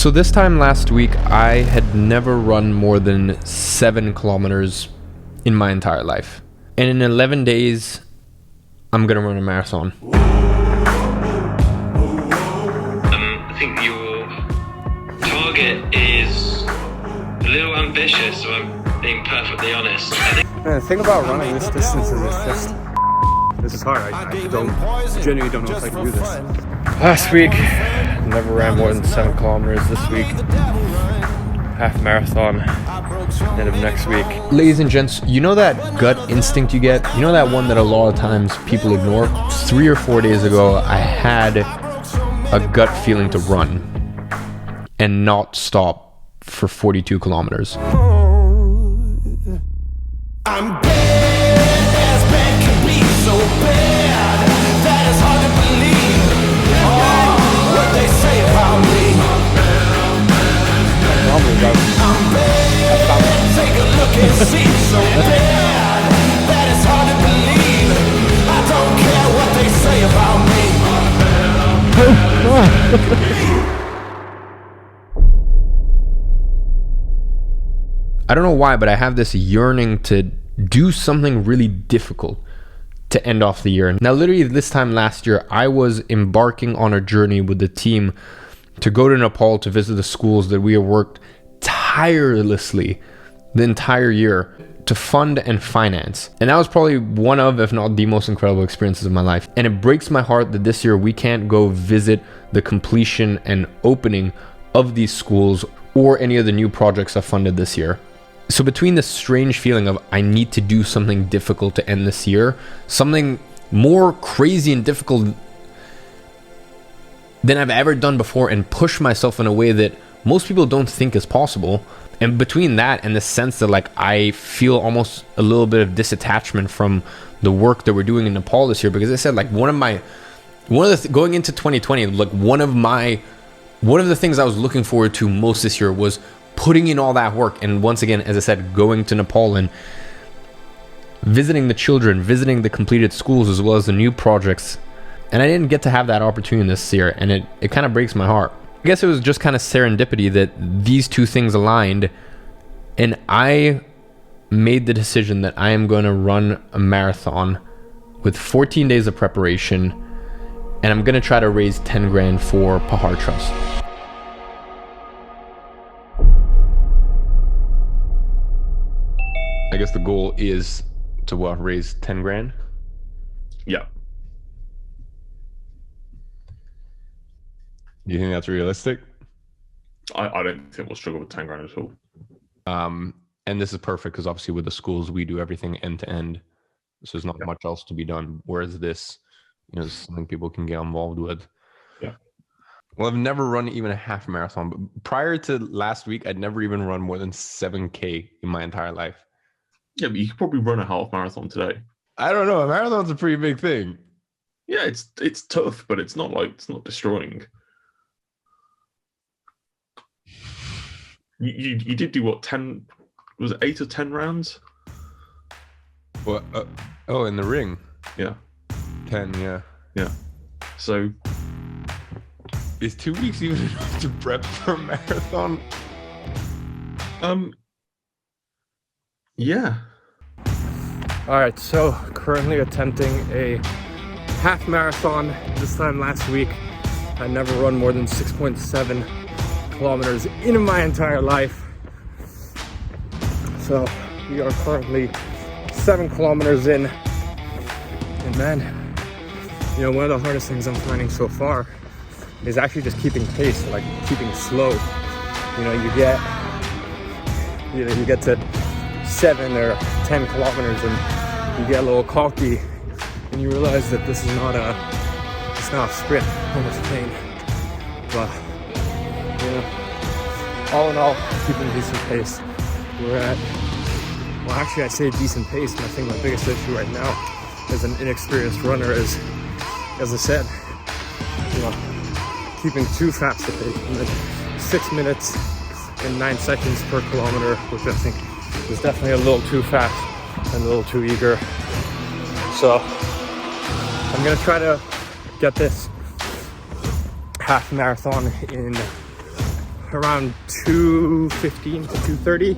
So this time last week, I had never run more than 7 kilometers in my entire life. And in 11 days, I'm going to run a marathon. I think your target is a little ambitious, so I'm being perfectly honest. The thing about running this distance is this is hard. I genuinely don't know if I can do this. Last week, never ran more than 7 kilometers. This week, half marathon, end of next week. Ladies and gents, you know that gut instinct you get? You know that one that a lot of times people ignore? 3 or 4 days ago, I had a gut feeling to run and not stop for 42 kilometers. I'm bad as bad can be, so bad that it's hard to believe. Oh, what they say about me. I'm bad, take a look and see. So bad that it's hard to believe. I don't care what they say about me. I don't know why, but I have this yearning to do something really difficult to end off the year. Now, literally this time last year, I was embarking on a journey with the team to go to Nepal to visit the schools that we have worked tirelessly the entire year to fund and finance. And that was probably one of, if not the most incredible experiences of my life. And it breaks my heart that this year we can't go visit the completion and opening of these schools or any of the new projects I've funded this year. So between this strange feeling of I need to do something difficult to end this year, something more crazy and difficult than I've ever done before, and push myself in a way that most people don't think is possible, and between that and the sense that like I feel almost a little bit of disattachment from the work that we're doing in Nepal this year, because I said like going into 2020, like one of the things I was looking forward to most this year was putting in all that work. And once again, as I said, going to Nepal and visiting the children, visiting the completed schools as well as the new projects. And I didn't get to have that opportunity this year, and it kind of breaks my heart. I guess it was just kind of serendipity that these two things aligned, and I made the decision that I am going to run a marathon with 14 days of preparation, and I'm going to try to raise 10 grand for Pahar Trust. I guess the goal is to raise 10 grand? Yeah. Do you think that's realistic? I don't think we'll struggle with 10 grand at all. And this is perfect because obviously with the schools, we do everything end to end. So there's not much else to be done. Whereas this, is something people can get involved with. Yeah. Well, I've never run even a half marathon. But prior to last week, I'd never even run more than 7K in my entire life. Yeah, but you could probably run a half marathon today. I don't know. A marathon's a pretty big thing. Yeah, it's tough, but it's not destroying. You did do what, 10, was it 8 or 10 rounds? What? In the ring? Yeah. 10, yeah. Yeah. So... Is 2 weeks even enough to prep for a marathon? Yeah. Alright, so currently attempting a half marathon. This time last week, I never run more than 6.7 kilometers in my entire life. So we are currently 7 kilometers in. And man, one of the hardest things I'm finding so far is actually just keeping pace, like keeping slow. You get to 7 or 10 kilometers and you get a little cocky and you realize that this is not a sprint, almost plain. But all in all, keeping decent pace. I say decent pace, and I think my biggest issue right now as an inexperienced runner is, as I said, keeping too fast a pace. And then 6 minutes and 9 seconds per kilometer, which I think is definitely a little too fast and a little too eager. So I'm gonna try to get this half marathon in around 2:15 to 2:30.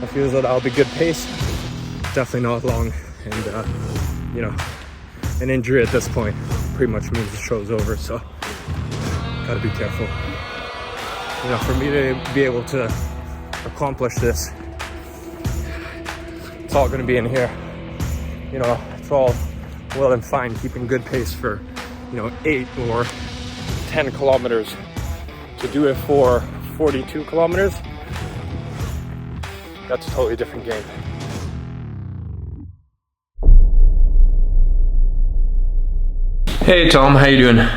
I feel as though that'll be good pace. Definitely not long, and you know, an injury at this point pretty much means the show's over. So gotta be careful. You know, for me to be able to accomplish this, it's all gonna be in here. You know, it's all well and fine keeping good pace for, you know, 8 or 10 kilometers. To do it for 42 kilometers, that's a totally different game. Hey Tom, how you doing?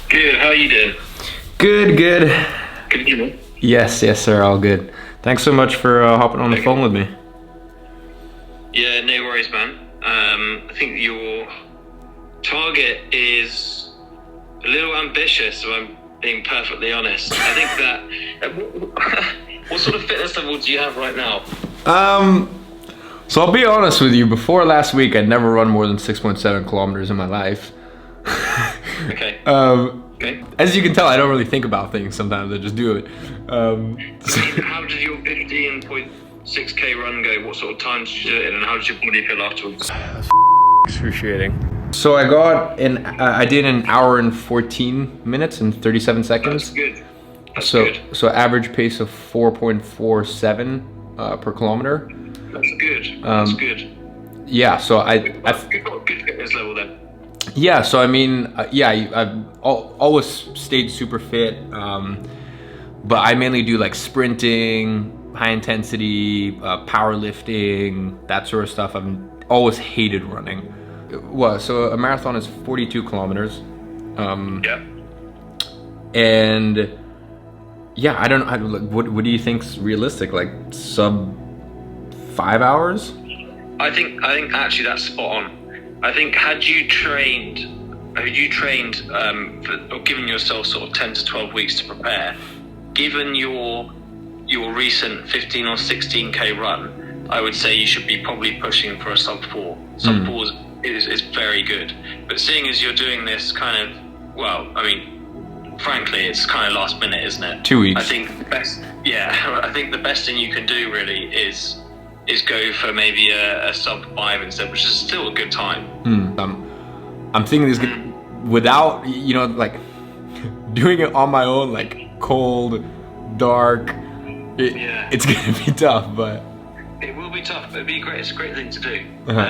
Good, how are you doing? Good. Can you hear me? Yes, sir, all good. Thanks so much for hopping on the phone with me. Yeah, no worries, man. I think your target is a little ambitious, if I'm being perfectly honest. I think that... what sort of fitness level do you have right now? So I'll be honest with you, before last week, I'd never run more than 6.7 kilometers in my life. Okay. Okay. As you can tell, I don't really think about things sometimes, I just do it. How did your 15.6k run go? What sort of time did you do it in, and how did your body feel afterwards? Excruciating. So I did an hour and 14 minutes and 37 seconds. That's good. That's good. So average pace of 4.47 per kilometer. That's good. That's good. Yeah, so You've got a good fitness level then. Yeah, so I mean, I've always stayed super fit, but I mainly do like sprinting, high intensity, powerlifting, that sort of stuff. I've always hated running. Well, so a marathon is 42 kilometers. Yeah. And yeah, I don't know, what do you think's realistic? Like sub 5 hours? I think actually that's spot on. I think had you trained or given yourself sort of 10 to 12 weeks to prepare, given your recent 15 or 16k run, I would say you should be probably pushing for a sub 4. Sub 4 is very good. But seeing as you're doing this kind of, well, I mean, frankly, it's kind of last minute, isn't it? 2 weeks. I think the best thing you can do really is go for maybe a sub 5 instead, which is still a good time. I'm thinking this without, you know, like doing it on my own, like cold, dark. It's gonna be tough, but it will be tough. It'll be great. It's a great thing to do.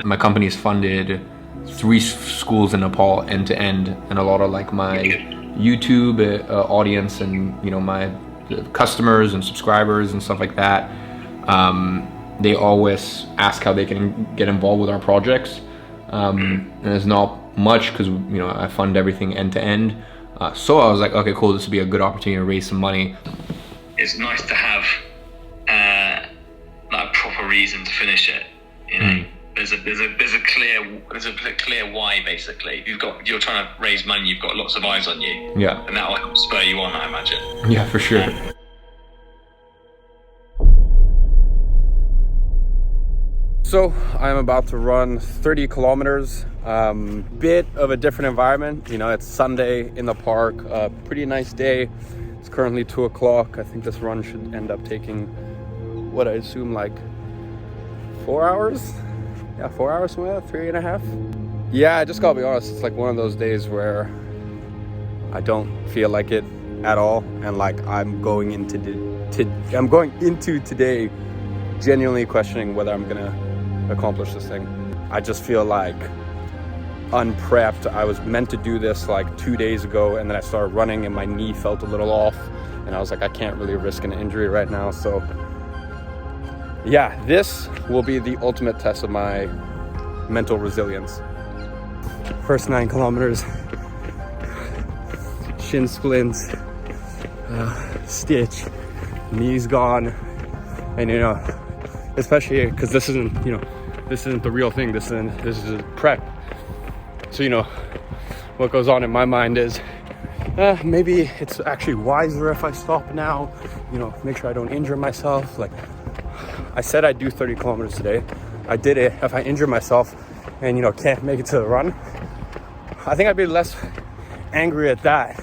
My company's funded 3 schools in Nepal end to end, and a lot of like my YouTube audience and, you know, my customers and subscribers and stuff like that. They always ask how they can get involved with our projects, and there's not much because, you know, I fund everything end to end. So I was like, okay, cool, this would be a good opportunity to raise some money. It's nice to have like a proper reason to finish it. You know, there's a clear why basically. You're trying to raise money. You've got lots of eyes on you. Yeah, and that will help spur you on, I imagine. Yeah, for sure. So I'm about to run 30 kilometers, bit of a different environment. You know, it's Sunday in the park, pretty nice day. It's currently 2 o'clock. I think this run should end up taking what I assume like 4 hours. Yeah, 4 hours, something like that, 3.5. Yeah, I just gotta be honest, it's like one of those days where I don't feel like it at all. And like I'm going into today genuinely questioning whether I'm gonna accomplish this thing. I just feel like unprepped. I was meant to do this like 2 days ago, and then I started running and my knee felt a little off, and I was like, I can't really risk an injury right now. So yeah, this will be the ultimate test of my mental resilience. First 9 kilometers, shin splints, stitch, knees gone, and you know, especially because this isn't the real thing. This is a prep. So you know, what goes on in my mind is maybe it's actually wiser if I stop now. You know, make sure I don't injure myself. Like I said, I'd do 30 kilometers today. I did it. If I injure myself and, you know, can't make it to the run, I think I'd be less angry at that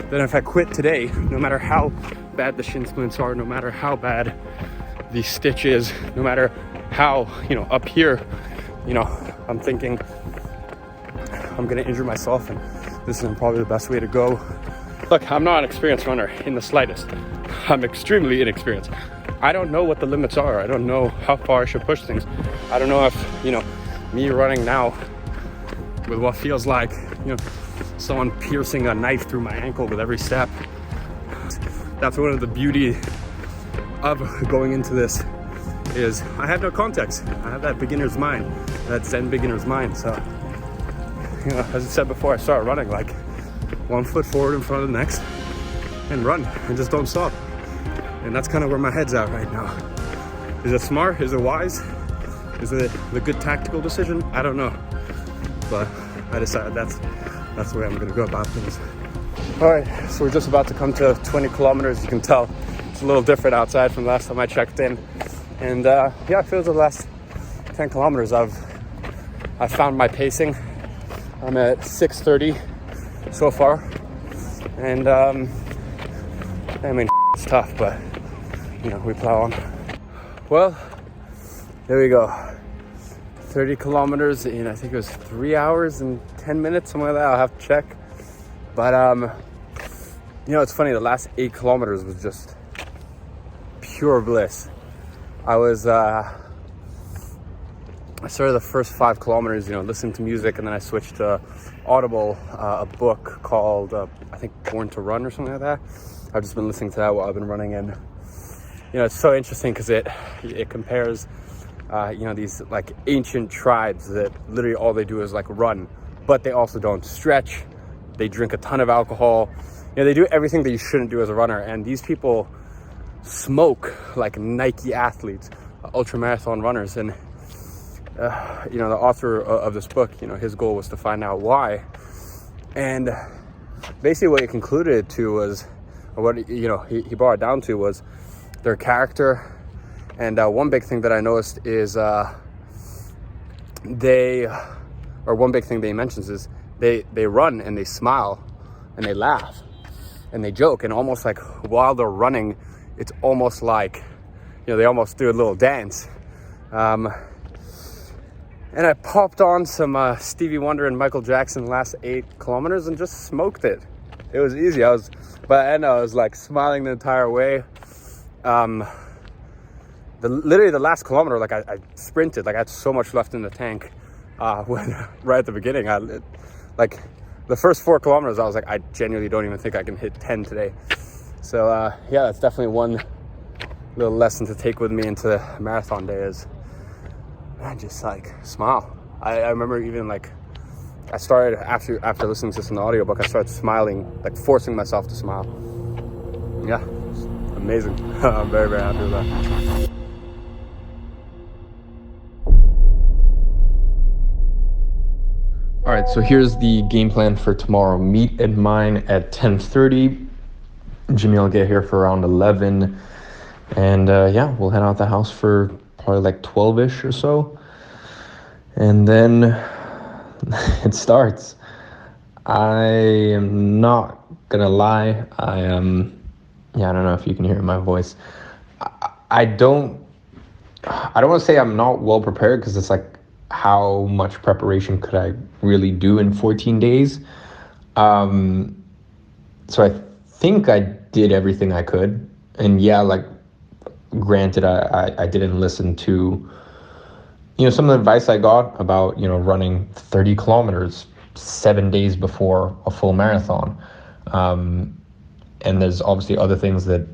then if I quit today, no matter how bad the shin splints are, no matter how bad the stitch is, no matter how, up here, I'm thinking I'm gonna injure myself, and this isn't probably the best way to go. Look, I'm not an experienced runner in the slightest. I'm extremely inexperienced. I don't know what the limits are. I don't know how far I should push things. I don't know if, me running now with what feels like, someone piercing a knife through my ankle with every step. That's one of the beauty of going into this, is I have no context. I have that beginner's mind, that Zen beginner's mind. So, as I said before I started running, like 1 foot forward in front of the next and run and just don't stop. And that's kind of where my head's at right now. Is it smart? Is it wise? Is it the good tactical decision? I don't know. But I decided that's the way I'm gonna go about things. All right, so we're just about to come to 20 kilometers. You can tell it's a little different outside from the last time I checked in. And I feel the last 10 kilometers I found my pacing. I'm at 6:30 so far. And it's tough, but we plow on. Well, there we go. 30 kilometers in, I think it was 3 hours and 10 minutes, something like that. I'll have to check. But, it's funny, the last 8 kilometers was just pure bliss. I started the first 5 kilometers, listening to music, and then I switched to Audible, a book called, I think, Born to Run or something like that. I've just been listening to that while I've been running, and, it's so interesting because it compares, these like ancient tribes that literally all they do is like run, but they also don't stretch. They drink a ton of alcohol. They do everything that you shouldn't do as a runner. And these people smoke like Nike athletes, ultramarathon runners. And, the author of this book, his goal was to find out why. And basically what he concluded to was, or what, he brought it down to was their character. And one big thing that I noticed is one big thing that he mentions is they run and they smile and they laugh and they joke, and almost like while they're running, it's almost like, they almost do a little dance. And I popped on some Stevie Wonder and Michael Jackson last 8 kilometers and just smoked it. It was easy. By the end, I was like smiling the entire way. Literally the last kilometer, like I sprinted, like I had so much left in the tank. Right at the beginning, like the first 4 kilometers, I was like, I genuinely don't even think I can hit 10 today. So that's definitely one little lesson to take with me into marathon day is, man, just like smile. I remember even like I started after listening to this in the audiobook, I started smiling, like forcing myself to smile. Yeah, it's amazing. I'm very, very happy with that. All right, so here's the game plan for tomorrow. Meet at mine at 10:30. Jimmy will get here for around 11. And we'll head out the house for probably like 12-ish or so. And then it starts. I am not gonna lie. I don't know if you can hear my voice. I don't want to say I'm not well prepared, because it's like, how much preparation could I really do in 14 days? So I think I did everything I could. And granted, I didn't listen to, some of the advice I got about, running 30 kilometers 7 days before a full marathon. And there's obviously other things that,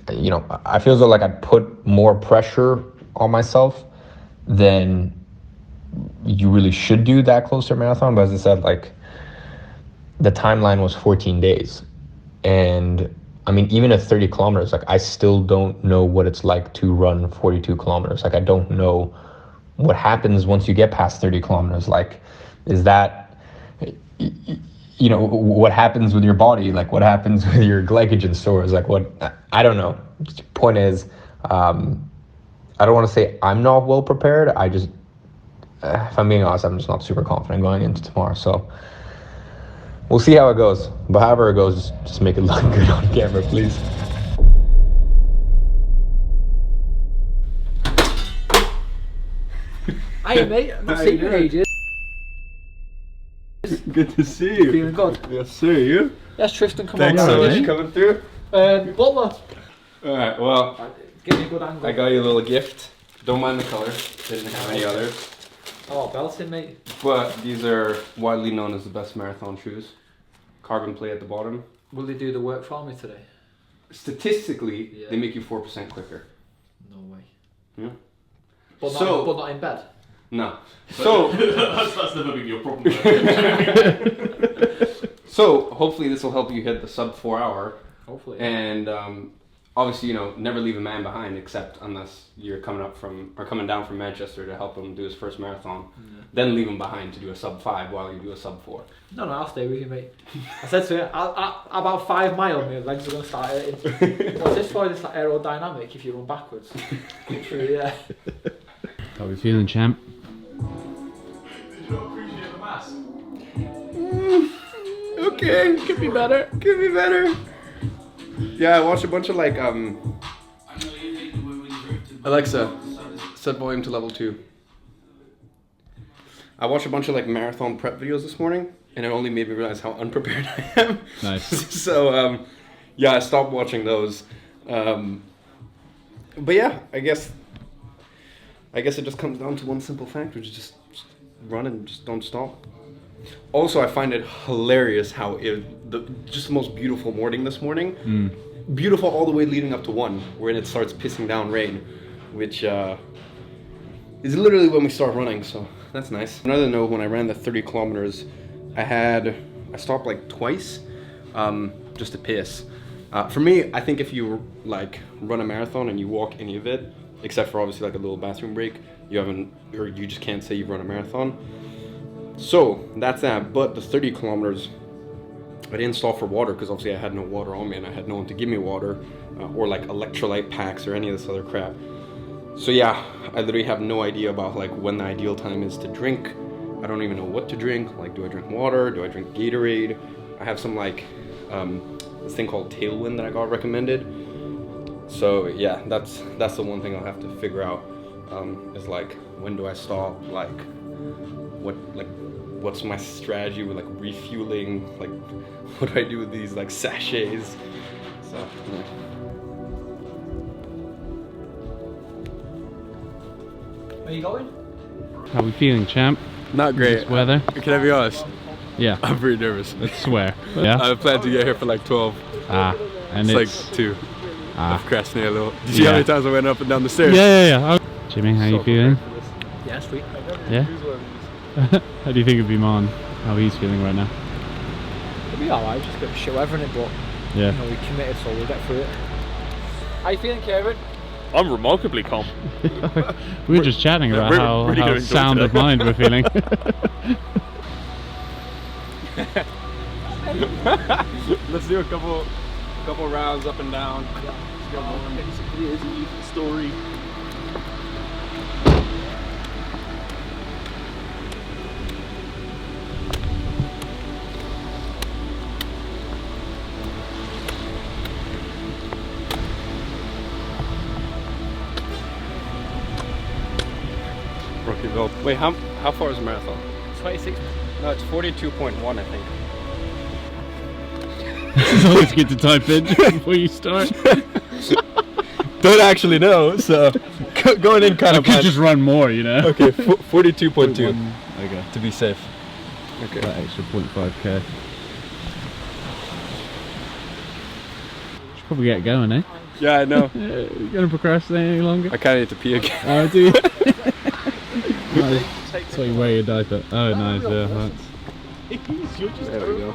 I feel as though like I put more pressure on myself than you really should do that close to a marathon. But as I said, like the timeline was 14 days. And I mean, even at 30 kilometers, like I still don't know what it's like to run 42 kilometers. Like I don't know what happens once you get past 30 kilometers. Like, is that, what happens with your body? Like what happens with your glycogen stores? Like I don't know. Point is, I don't want to say I'm not well prepared. I just, if I'm being honest, I'm just not super confident going into tomorrow. So We'll see how it goes. But however it goes, just make it look good on camera, please. Hi mate, I've not seen you in ages. Good to see you. Feeling good? Yes, sir. You? Yes, Tristan, come Thanks on. so Alright, much for coming through. Butler. All right. Well, Give me a good angle. I got you a little gift. Don't mind the color. Didn't have any others. Oh, belting, mate. But these are widely known as the best marathon shoes. Carbon plate at the bottom. Will they do the work for me today? Statistically, Yeah. they make you 4% quicker. No way. Yeah. But So- but not in bed. No. So, that's never been your problem. so hopefully this will help you hit the sub 4 hour. Hopefully. And obviously, you know, never leave a man behind, except unless you're coming down from Manchester to help him do his first marathon. Yeah. Then leave him behind to do a sub 5 while you do a sub 4. No, I'll stay with you, mate. I said to him, about 5 miles, my legs are going to start hurting. What's this for? It's like aerodynamic if you run backwards. Literally, yeah. How we feeling, champ? Did you not appreciate the mask? Okay, could be better. Could be better. Yeah, I watched a bunch of like Alexa, set volume to level 2. I watched a bunch of like marathon prep videos this morning, and it only made me realize how unprepared I am. Nice. So yeah, I stopped watching those. But yeah, I guess it just comes down to one simple fact, which is just run and just don't stop. Also, I find it hilarious how just the most beautiful morning this morning. Beautiful all the way leading up to 1, when it starts pissing down rain, which is literally when we start running, so that's nice. Another note, when I ran the 30 kilometers, I stopped like twice, just to piss. For me, I think if you like run a marathon and you walk any of it, except for obviously like a little bathroom break, you just can't say you've run a marathon. So that's that. But the 30 kilometers, I didn't stop for water because obviously I had no water on me and I had no one to give me water or like electrolyte packs or any of this other crap. So yeah, I literally have no idea about like when the ideal time is to drink. I don't even know what to drink. Like, do I drink water? Do I drink Gatorade? I have some like this thing called Tailwind that I got recommended. So yeah, that's the one thing I'll have to figure out is like, when do I stop? Like, what's my strategy with like refueling? Like, what do I do with these like sachets? So yeah. Where you going? How we feeling, champ? Not great. This weather? Can I be honest? Yeah. I'm pretty nervous. Let's swear. Yeah. I planned to get here for like 12. And It's like 2. I've procrastinated a little. Did you see how Yeah. many times I went up and down the stairs? Yeah. Jimmy, how you feeling? Yeah, sweet. Yeah. How do you think of Iman? How he's feeling right now? It'll be alright, just a bit of shit weather in it, but Yeah. you know, we committed, so we'll get through it. How you feeling, Kevin? I'm remarkably calm. We were just chatting about really how gonna enjoy sound of today. mind we're feeling. Let's do a couple rounds up and down. Story. Rookieville. Wait, how far is a marathon? 26. No, it's 42.1, I think. It's always good to type in before you start. Don't actually know, so going in kind I of could just run more, you know? Okay, 42.2 Okay. to be safe. Okay. That extra 0.5k. Should probably get going, eh? Yeah, I know. You gonna procrastinate any longer? I kind of need to pee again. Oh, do you? Nice. That's why you wear your diaper. Oh, nice, yeah. Thanks. There we go.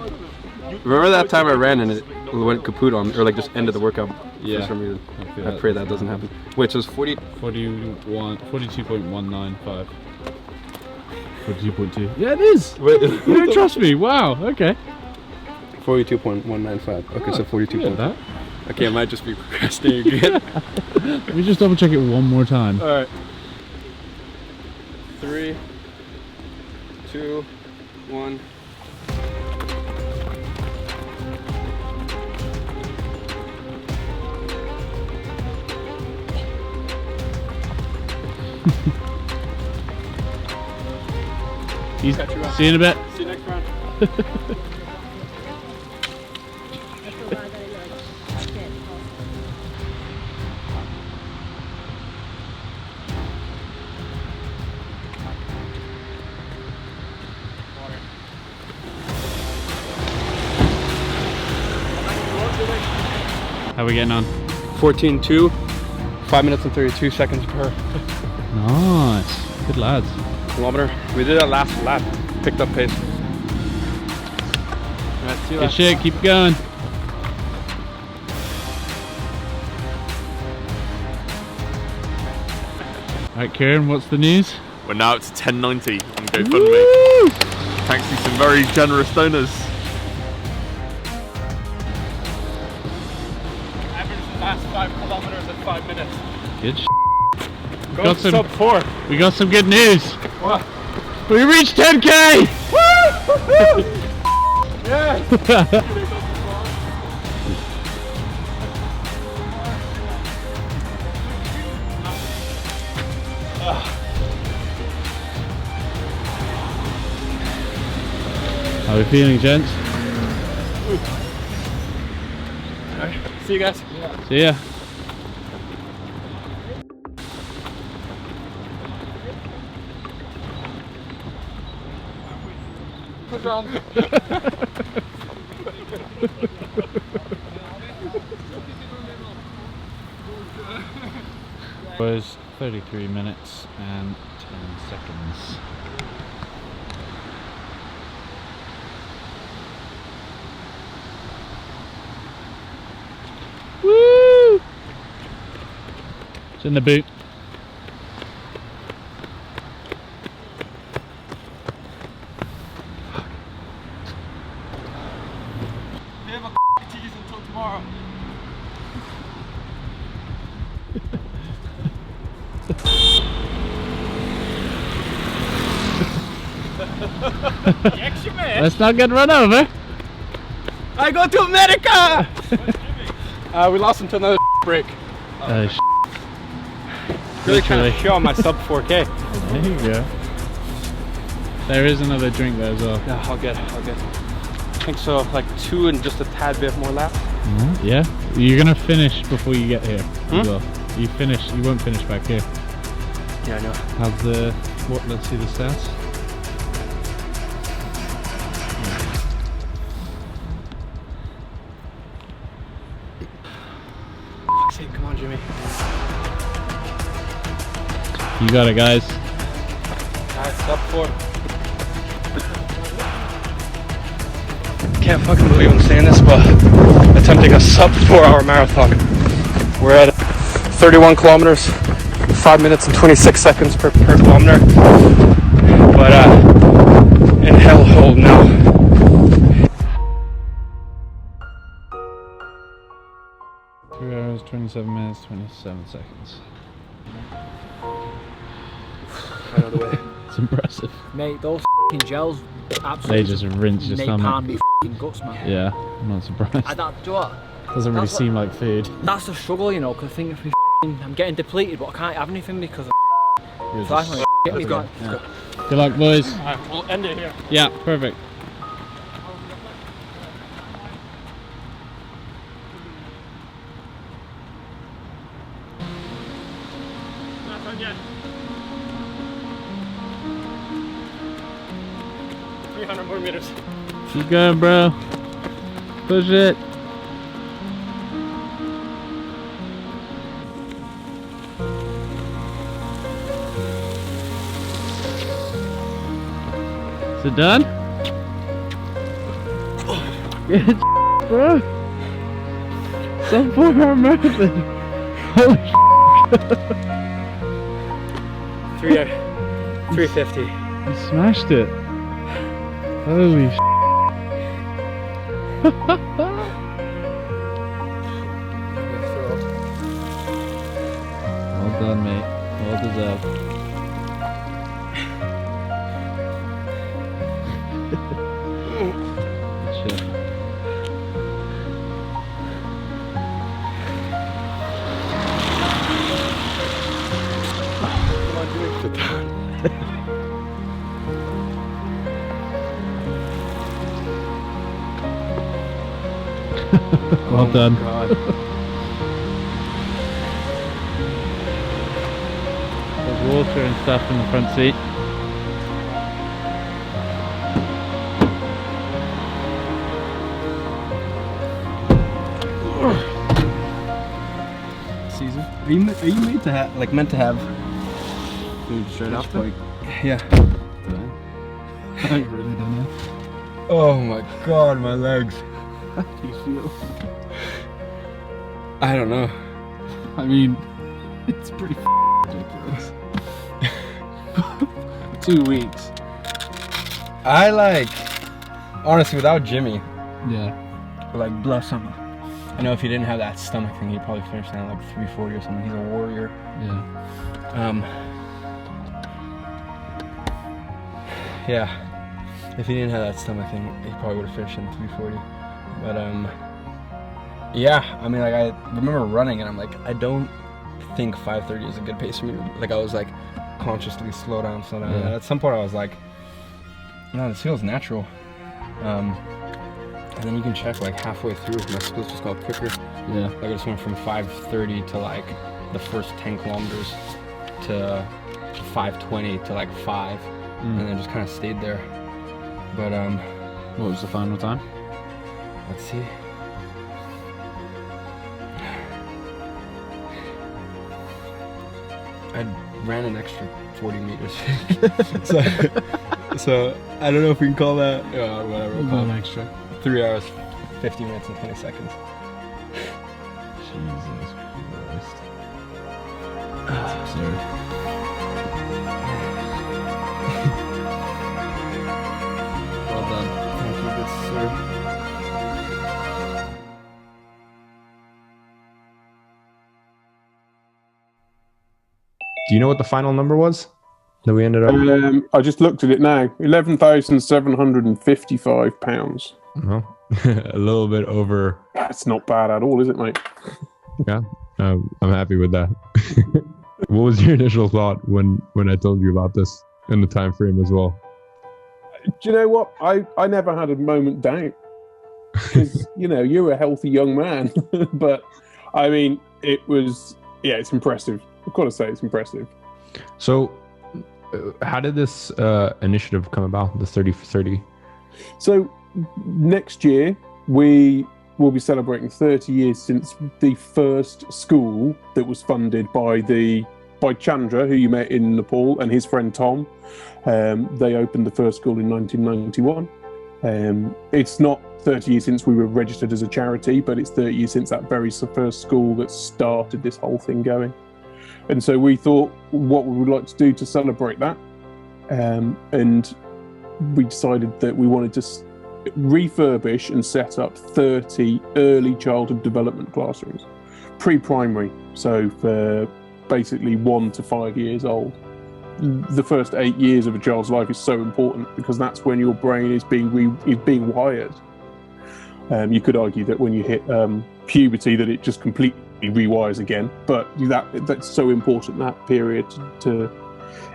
Remember that time I ran and it went kaput on me, or like just ended the workout Yeah. for some reason? feel I that. pray that doesn't happen. Wait, so it's 42.195. 42.2. Yeah, it is. Wait, You don't trust me. Wow. Okay. 42.195. Okay, so 42. Look at that. Okay, I might just be procrastinating again. Let me just double check it one more time. All right. 3, 2, 1. See you in a bit. See you next round. How are we getting on? 14.2, 5 minutes and 32 seconds per Nice. Good lads. kilometer. We did that last lap. Picked up pace. Right, see you Good lads. shit, keep going. Alright, Kieran, what's the news? We're now up to 1090 on GoFundMe. Thanks to some very generous donors. Average last 5 kilometers in 5 minutes. Good sh**. Go sub 4. We got some good news. What? We reached 10k! Yeah. How are we feeling, gents? Alright, see you guys. See ya. Push on. Was 33 minutes and 10 seconds. Woo! It's in the boot. We have a tease until tomorrow. Let's not get run over. I go to America! We lost him to another break. Really trying to show my sub 4K. There you go. There is another drink there as well. Yeah, I'll get. I think so, like 2 and just a tad bit more laps. Yeah, you're gonna finish before you get here Hmm? as well. You won't finish back here. Yeah, I know. How's the, let's see the stats. Fuck's sake, come on, Jimmy. You got it, guys. Alright, sub 4. Can't fucking believe I'm saying this, but attempting a sub 4-hour marathon. We're at 31 kilometers, 5 minutes and 26 seconds per kilometer. But in hellhole now. Three hours, 27 minutes, 27 seconds. Right out of the way. It's impressive. Mate, those f***ing gels They absolutely just rinse your stomach. napalm me f***ing guts, man. Yeah, I'm not surprised. Do you know what? Doesn't really That's seem like food. That's the struggle, you know, because I think if I'm getting depleted, but I can't have anything because of You're so I just can get me going. Yeah. Good luck, boys. Alright, we'll end it here. Yeah, perfect. Not done yet. 300 more meters. Keep going, bro. Push it. Is it done? Good bro. Some 4-hour marathon. Holy 350. you smashed it. Holy Well done, mate. Well deserved. Good shit. Come on, do Well done. God. There's water and stuff in the front seat. Caesar, are you made to have, like, meant to have Food straight after? Yeah. I really don't know. Oh my God, my legs. How do you feel? I don't know. I mean, it's pretty ridiculous. 2 weeks. I like, honestly, without Jimmy, Yeah. like, bless him. I know if he didn't have that stomach thing, he'd probably finish down like 340 or something. He's a warrior. Yeah. Yeah. If he didn't have that stomach thing, he probably would have finished in 340. But yeah. I mean, like, I remember running, and I'm like, I don't think 5:30 is a good pace for me. Like, I was like, consciously slow down. Yeah. And at some point, I was like, no, this feels natural. And then you can check like halfway through if my splits just got quicker. Yeah. Like, I just went from 5:30 to like the first 10 kilometers to 5:20 to like 5, and then just kind of stayed there. But What was the final time? let's see. I ran an extra 40 meters. so I don't know if we can call that whatever. we'll call One it. extra. 3 hours, 50 minutes and 20 seconds. Jesus Christ. That's absurd. Well done. Thank you, good sir. Do you know what the final number was that we ended up? I just looked at it now. £11,755. No, a little bit over. That's not bad at all, is it, mate? Yeah, I'm happy with that. What was your initial thought when I told you about this and the time frame as well? Do you know what? I never had a moment doubt. Because, you know, you're a healthy young man. But, I mean, it was, yeah, it's impressive. I've got to say it's impressive. So, how did this initiative come about, the 30 for 30? So, next year, we will be celebrating 30 years since the first school that was funded by Chandra, who you met in Nepal, and his friend Tom. They opened the first school in 1991. It's not 30 years since we were registered as a charity, but it's 30 years since that very first school that started this whole thing going. And so we thought, what we would like to do to celebrate that, and we decided that we wanted to refurbish and set up 30 early childhood development classrooms, pre-primary, so for basically 1 to 5 years old. The first 8 years of a child's life is so important because that's when your brain is being wired. You could argue that when you hit puberty, that it just completely rewires again, but that's so important, that period.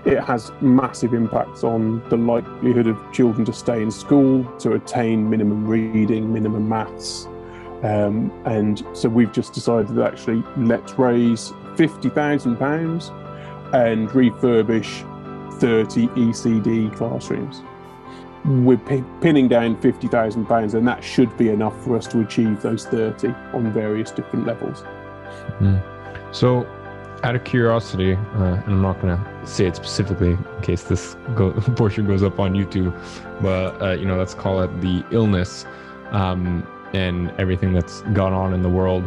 It has massive impacts on the likelihood of children to stay in school, to attain minimum reading, minimum maths, and so we've just decided that actually let's raise £50,000 and refurbish 30 ECD classrooms. We're pinning down £50,000, and that should be enough for us to achieve those 30 on various different levels. So, out of curiosity, and I'm not going to say it specifically in case this portion goes up on YouTube, but let's call it the illness and everything that's gone on in the world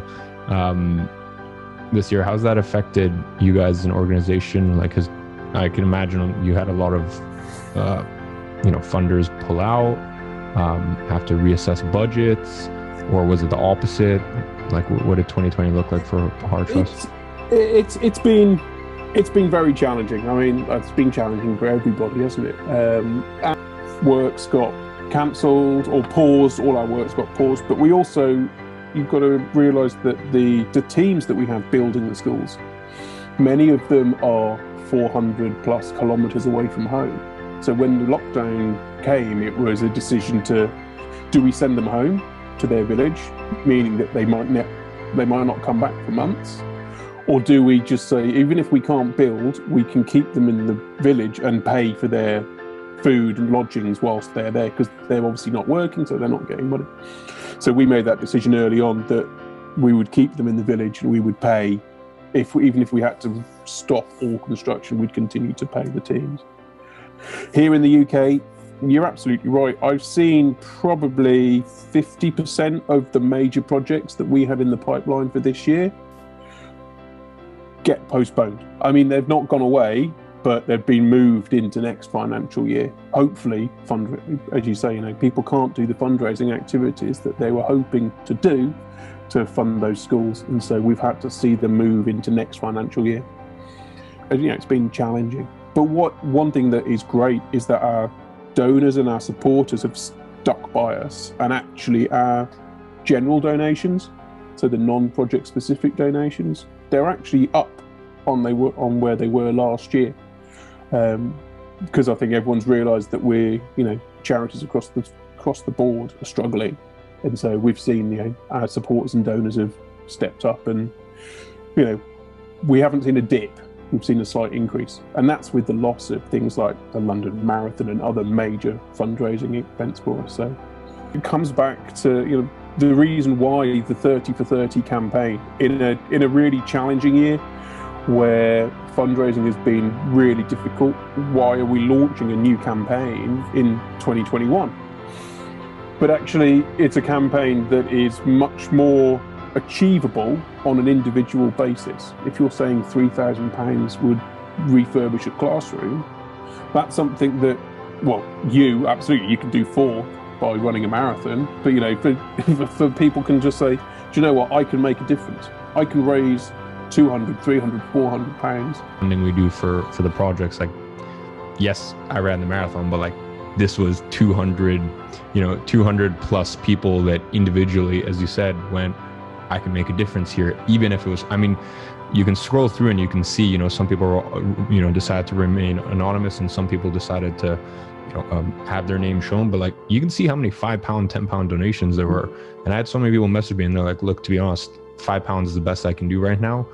this year. How's that affected you guys as an organization? Like, 'cause I can imagine you had a lot of funders pull out, have to reassess budgets, or was it the opposite? Like, what did 2020 look like for Pahar Trust? It's been very challenging. I mean, it's been challenging for everybody, hasn't it? Our work's got cancelled or paused. All our work's got paused. But we also, you've got to realise that the teams that we have building the schools, many of them are 400 plus kilometres away from home. So when the lockdown came, it was a decision to, do we send them home to their village, meaning that they might not come back for months? Or do we just say, even if we can't build, we can keep them in the village and pay for their food and lodgings whilst they're there, because they're obviously not working, so they're not getting money. So we made that decision early on that we would keep them in the village and we would pay, even if we had to stop all construction, we'd continue to pay the teams. Here in the UK, you're absolutely right. I've seen probably 50% of the major projects that we had in the pipeline for this year get postponed. I mean, they've not gone away, but they've been moved into next financial year. Hopefully, as you say, people can't do the fundraising activities that they were hoping to do to fund those schools, and so we've had to see them move into next financial year. And, it's been challenging. But one thing that is great is that our donors and our supporters have stuck by us, and actually our general donations, so the non-project specific donations, they're actually up on where they were last year, because I think everyone's realised that we're, charities across the board are struggling, and so we've seen, our supporters and donors have stepped up, and we haven't seen a dip. We've seen a slight increase, and that's with the loss of things like the London Marathon and other major fundraising events for us. So it comes back to the reason why the 30 for 30 campaign in a really challenging year where fundraising has been really difficult. Why are we launching a new campaign in 2021? But actually, it's a campaign that is much more achievable on an individual basis. If you're saying £3,000 would refurbish a classroom, that's something that, you can do 4 by running a marathon, but for people can just say, do you know what, I can make a difference. I can raise 200, 300, 400 pounds. Funding we do for the projects, like, yes, I ran the marathon, but this was 200 plus people that individually, as you said, went, I can make a difference here. Even if it was, you can scroll through and you can see, some people, decided to remain anonymous, and some people decided to, have their name shown. But you can see how many £5, £10 donations there were. And I had so many people message me, and they're like, look, to be honest, £5 is the best I can do right now.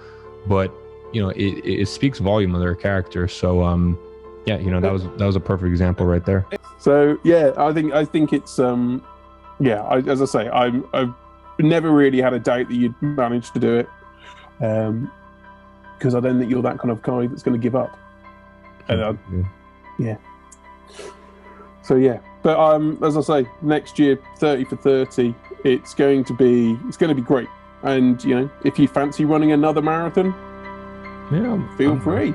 But, it speaks volume of their character. So, that was a perfect example right there. So, I think it's, as I say, I've never really had a doubt that you'd manage to do it, because I don't think you're that kind of guy that's going to give up. And So but as I say, next year 30 for 30, it's going to be great. And if you fancy running another marathon, feel free.